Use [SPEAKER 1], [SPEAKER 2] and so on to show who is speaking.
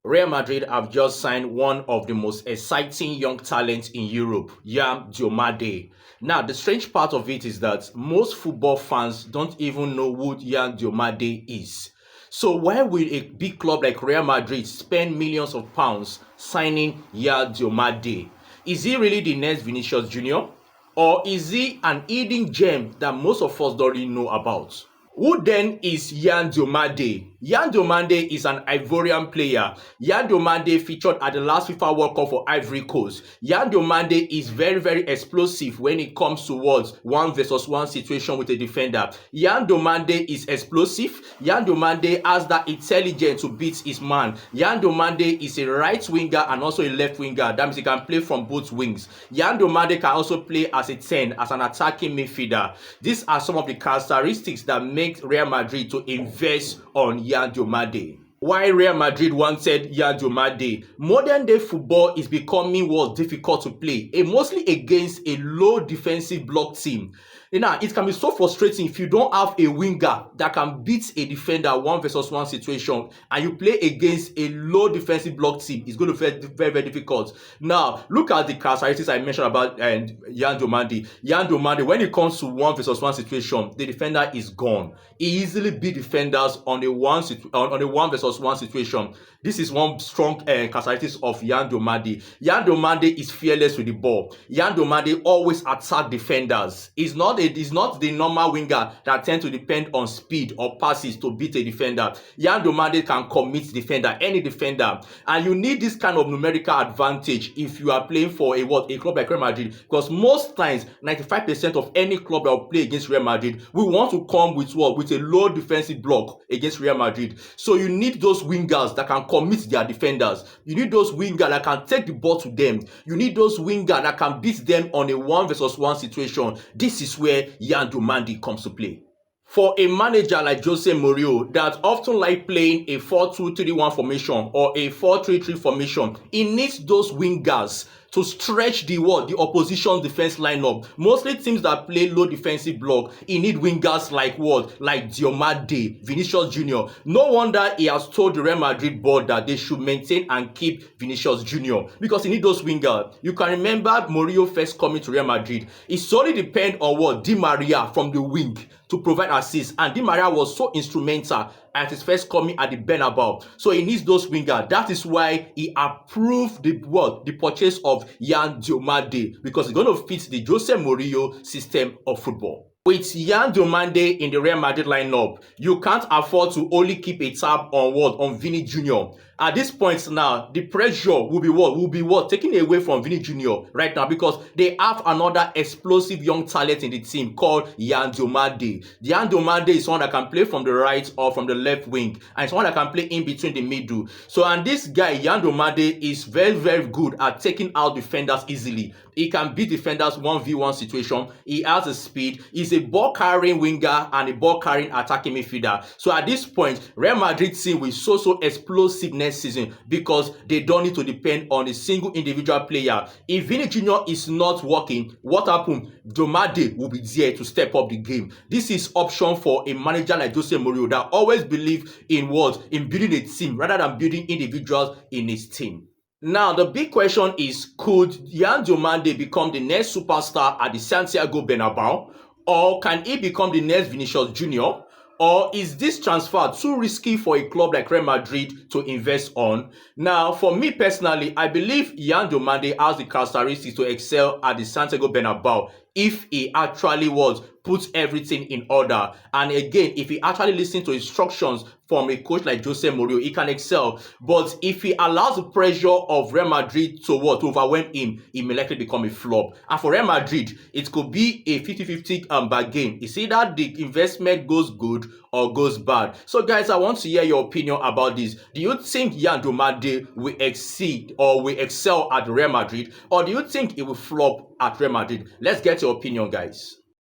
[SPEAKER 1] Real Madrid have just signed one of the most exciting young talents in Europe, Yan Diomande. Now, the strange part of it is that most football fans don't even know who Yan Diomande is. So why will a big club like Real Madrid spend millions of pounds signing Yan Diomande? Is he really the next Vinicius Júnior? Or is he an hidden gem that most of us don't really know about? Who then is Yan Diomande? Yan Diomande is an Ivorian player. Yan Diomande featured at the last FIFA World Cup for Ivory Coast. Yan Diomande is very explosive when it comes towards 1v1 situation with a defender. Yan Diomande is explosive. Yan Diomande has that intelligence to beat his man. Yan Diomande is a right winger and also a left winger. That means he can play from both wings. Yan Diomande can also play as a 10, as an attacking midfielder. These are some of the characteristics that make Real Madrid to invest on Yan Diomande. Why Real Madrid wanted Yan Diomande? Modern day football is becoming more difficult to play, mostly against a low defensive block team. Now, it can be so frustrating if you don't have a winger that can beat a defender 1v1 situation and you play against a low defensive block team. It's going to be very difficult. Now, look at the characteristics I mentioned about Yan Diomande. Yan Diomande, when it comes to 1v1 situation, the defender is gone. He easily beat defenders on a 1v1 situation. This is one strong characteristic of Yan Diomande. Yan Diomande is fearless with the ball. Yan Diomande always attacks defenders. He's not the normal winger that tends to depend on speed or passes to beat a defender. Yan Diomande can commit defender, any defender. And you need this kind of numerical advantage if you are playing for a club like Real Madrid. Because most times, 95% of any club that will play against Real Madrid, we want to come with a low defensive block against Real Madrid. So you need those wingers that can commit their defenders. You need those wingers that can take the ball to them. You need those wingers that can beat them on a 1v1 situation. This is where Yan Diomande comes to play. For a manager like José Mourinho that often like playing a 4-2-3-1 formation or a 4-3-3 formation, he needs those wingers to stretch the opposition defense lineup. Mostly teams that play low defensive block, he need wingers like Diomande, Vinícius Júnior. No wonder he has told the Real Madrid board that they should maintain and keep Vinícius Júnior because he need those wingers. You can remember Mourinho first coming to Real Madrid. It solely depend on Di Maria from the wing to provide assists, and Di Maria was so instrumental at his first coming at the Bernabeu. So he needs those wingers. That is why he approved the purchase of Yan Diomande, because it's going to fit the José Mourinho system of football. With Yan Diomande in the Real Madrid lineup, you can't afford to only keep a tab on Vini Júnior. At this point now, the pressure will be taken away from Vini Júnior right now because they have another explosive young talent in the team called Yan Diomande. Yan Diomande is someone that can play from the right or from the left wing, and someone that can play in between the middle. So, and this guy, Yan Diomande, is very good at taking out defenders easily. He can beat defenders 1v1 situation. He has the speed. He's a ball-carrying winger and a ball-carrying attacking midfielder. So at this point, Real Madrid team will so explosive next season because they don't need to depend on a single individual player. If Vini Júnior is not working, what happens? Diomande will be there to step up the game. This is option for a manager like José Mourinho that always believe in building a team rather than building individuals in his team. Now, the big question is, could Yan Diomande become the next superstar at the Santiago Bernabeu? Or can he become the next Vinícius Júnior? Or is this transfer too risky for a club like Real Madrid to invest on? Now, for me personally, I believe Yan Diomande has the characteristics to excel at the Santiago Bernabeu if he actually puts everything in order. And again, if he actually listens to instructions from a coach like José Mourinho, he can excel. But if he allows the pressure of Real Madrid to overwhelm him, he may likely become a flop. And for Real Madrid, it could be a 50-50 bargain. You see that the investment goes good or goes bad. So guys, I want to hear your opinion about this. Do you think Yan Diomande will exceed or will excel at Real Madrid? Or do you think it will flop at Real Madrid? Let's get your opinion, guys.